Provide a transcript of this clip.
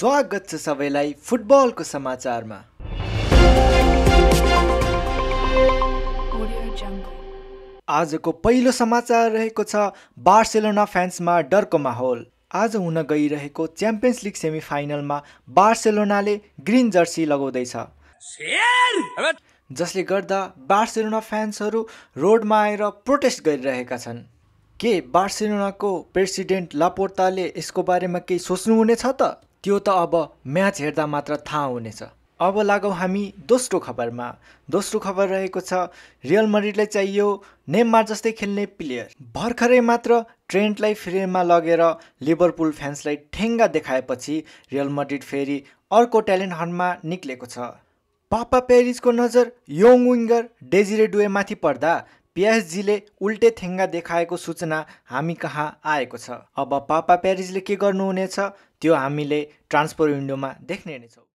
स्वागत छ सबैलाई फुटबलको समाचारमा। आजको पहिलो समाचार रहेको छ बार्सेलोना फ्यान्समा डरको माहौल। आज हुन गइरहेको च्याम्पियन्स लिग सेमिफाइनलमा बार्सेलोनाले ग्रीन जर्सी लगाउँदैछ, जसले गर्दा बार्सेलोना फ्यान्सहरू रोडमा आएर प्रोटेस्ट गरिरहेका छन्। के बार्सेलोनाको प्रेसिडेन्ट लापोर्ताले यसको बारेमा केही सोच्नुहुनेछ त? त्यो त अब म्याच हेर्दा मात्र थाहा हुनेछ। अब लागौँ हामी दोस्रो खबरमा। दोस्रो खबर रहेको छ रियल मड्रिडलाई चाहियो नेमार जस्तै खेल्ने प्लेयर। भर्खरै मात्र ट्रेन्टलाई फ्रीमा लगेर लिभरपुल फ्यान्सलाई ठेङ्गा देखाएपछि रियल मड्रिड फेरि अर्को ट्यालेन्ट हन्टमा निक्लेको छ। पापा पेरिजको नजर यङ विङ्गर डेजिरे डुएमाथि पर्दा पिएसजीले उल्टे ठेङ्गा देखाएको सूचना हामी कहाँ आएको छ। अब पापा पेरिजले के गर्नुहुनेछ त्यो हामीले ट्रान्सफर विन्डोमा देख्ने नै छौँ।